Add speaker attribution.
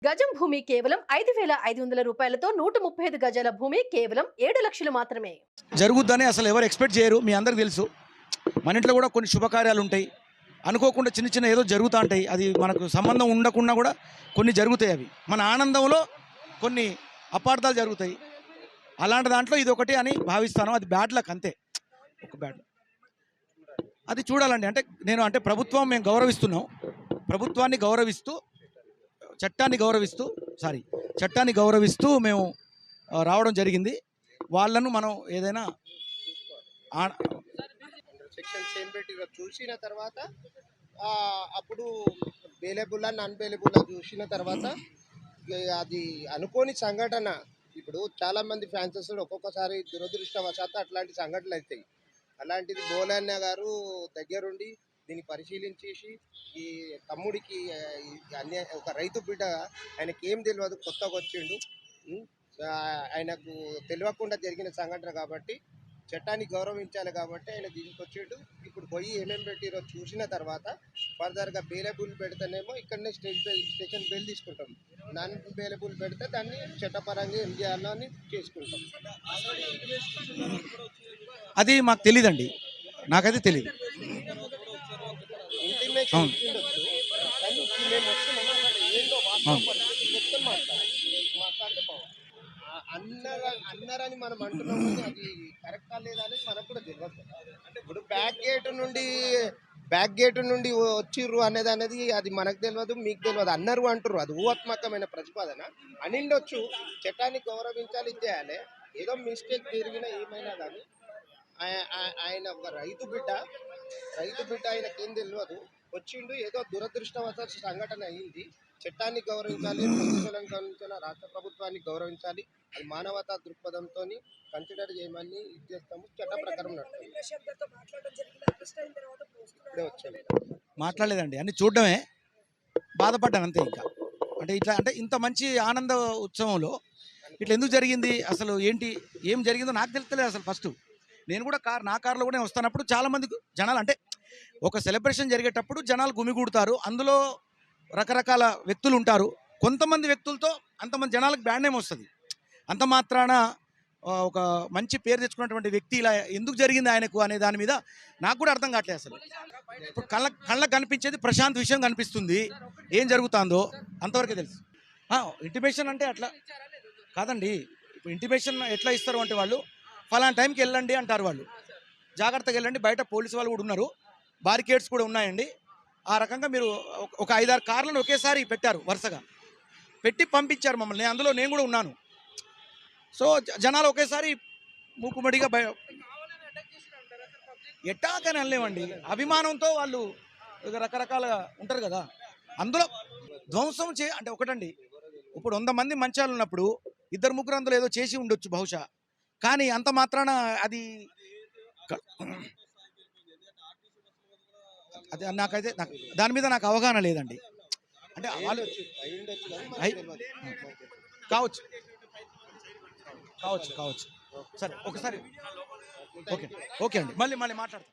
Speaker 1: గజం భూమి కేవలం 5,500 రూపాయలతో 135 గజాల భూమి కేవలం 7 లక్షలు మాత్రమే.
Speaker 2: జరుగుద్దని అసలు ఎవరు ఎక్స్పెక్ట్ చేయరు. మీ అందరికి తెలుసు. మన ఇంట్లో కూడా కొన్ని శుభకార్యాలు ఉంటాయి. అనుకోకుండా చిన్న చిన్న ఏదో జరుగుతూ ఉంటాయి. అది మనకు సంబంధం ఉండకుండా కూడా కొన్ని జరుగుతాయి. అవి మన ఆనందంలో కొన్ని అపార్థాలు జరుగుతాయి. అలాంటి దాంట్లో ఇది ఒకటి అని భావిస్తాను. అది బ్యాడ్ లక్ అంతే. ఒక బ్యాడ్ అది చూడాలండి. అంటే ప్రభుత్వం మేము గౌరవిస్తున్నాం. ప్రభుత్వాన్ని గౌరవిస్తూ చట్టాన్ని గౌరవిస్తూ మేము రావడం జరిగింది. వాళ్ళను మనం ఏదైనా
Speaker 3: సెక్షన్స్ ఏం పెట్టి చూసిన తర్వాత అప్పుడు బేలబుల్ నాన్ బేలబుల్ చూసిన తర్వాత అది అనుకోని సంఘటన. ఇప్పుడు చాలామంది ఫ్యాన్సెస్ ఒక్కొక్కసారి దురదృష్టవశాత్తు అట్లాంటి సంఘటనలు అవుతాయి. అలాంటిది బోలన్న గారు దగ్గరుండి దీన్ని పరిశీలించేసి ఈ తమ్ముడికి ఒక రైతు బిడ్డ, ఆయనకి ఏం తెలియదు, కొత్తగా వచ్చిండు, ఆయనకు తెలియకుండా జరిగిన సంఘటన కాబట్టి చట్టాన్ని గౌరవించాలి కాబట్టి ఆయన దీనికి వచ్చిండు. ఇప్పుడు పోయి ఏమేమి పెట్టిరో చూసిన తర్వాత ఫర్దర్గా బెయిలబుల్ పెడితేనేమో ఇక్కడనే స్టేషన్ బెయిల్ తీసుకుంటాం. నాన్ బెయిలబుల్ పెడితే దాన్ని చట్టపరంగా ఏం చేయాలో అని చేసుకుంటాం.
Speaker 2: అది మాకు తెలియదండి. నాకైతే తెలియదు.
Speaker 3: ఇంటిమేషన్ ఇచ్చిండొచ్చు, కానీ మేము వస్తున్నాము ఏంటో మొత్తం మాట్లాడితే బాగుంది. అన్నారని మనం అంటున్నాము, అది కరెక్టా లేదా అనేది మనకు కూడా తెలియదు. ఇప్పుడు బ్యాక్ గేట్ నుండి వచ్చిర్రు అనేది అది మనకు తెలియదు, మీకు తెలియదు. అన్నారు అంటారు, అది ఊహాత్మకమైన ప్రతిపాదన అనిండొచ్చు. చట్టాన్ని గౌరవించాలి, చేయాలి. ఏదో మిస్టేక్ జరిగినా ఏమైనా కానీ ఆయన ఒక రైతు బిడ్డ ఆయనకేం తెలియదు, వచ్చిండు, ఏదో దురదృష్టవశాత్తు సంఘటన అయింది. చట్టాన్ని గౌరవించాలి, ప్రభుత్వాలను గౌరవించాలి, రాష్ట్ర ప్రభుత్వాన్ని గౌరవించాలి. అది మానవతా దృక్పథంతో కన్సిడర్ చేయమని ఇది చేస్తాము. చట్ట ప్రకారం ఇప్పుడే వచ్చాను.
Speaker 2: మాట్లాడలేదండి, అన్ని చూడడమే. బాధపడ్డాను అంతే. ఇంకా అంటే ఇంత మంచి ఆనంద ఉత్సవంలో ఇట్లా ఎందుకు జరిగింది, అసలు ఏం జరిగిందో నాకు తెలుస్తలేదు అసలు. ఫస్ట్ నేను కూడా నా కార్లో కూడా వస్తున్నప్పుడు చాలామంది జనాలు, అంటే ఒక సెలబ్రేషన్ జరిగేటప్పుడు జనాలు గుమిగూడతారు. అందులో రకరకాల వ్యక్తులు ఉంటారు. కొంతమంది వ్యక్తులతో అంతమంది జనాలకు బ్యాడ్ నేమ్ వస్తుంది. అంత మాత్రాన ఒక మంచి పేరు తెచ్చుకున్నటువంటి వ్యక్తి ఇలా ఎందుకు జరిగింది ఆయనకు అనే దాని మీద నాకు కూడా అర్థం కావట్లేదు అసలు. ఇప్పుడు కళ్ళకు కనిపించేది ప్రశాంత్ విషయం కనిపిస్తుంది. ఏం జరుగుతుందో అంతవరకే తెలుసు. ఇంటిమేషన్ అంటే అట్లా కాదండి. ఇప్పుడు ఇంటిమేషన్ ఎట్లా ఇస్తారు అంటే వాళ్ళు ఫలానా టైంకి వెళ్ళండి అంటారు. వాళ్ళు జాగ్రత్తగా వెళ్ళండి, బయట పోలీసు వాళ్ళు కూడా ఉన్నారు, బారికేడ్స్ కూడా ఉన్నాయండి. ఆ రకంగా మీరు ఒక 5-6 కార్లను ఒకేసారి పెట్టారు, వరుసగా పెట్టి పంపించారు మమ్మల్ని. అందులో నేను కూడా ఉన్నాను. సో జనాలు ఒకేసారి మూకుమడిగా ఎట్టాకని అనలేమండి. అభిమానంతో వాళ్ళు రకరకాలుగా ఉంటారు కదా. అందులో ధ్వంసం అంటే ఒకటండి, ఇప్పుడు 100 మంది మంచాలు ఉన్నప్పుడు 2-3 అందులో ఏదో చేసి ఉండొచ్చు బహుశా. కానీ అంత మాత్రాన అది నాకైతే దాని మీద నాకు అవగాహన లేదండి. అంటే వాళ్ళు కావచ్చు. సరే ఒకసారి ఓకే అండి, మళ్ళీ మాట్లాడతాం.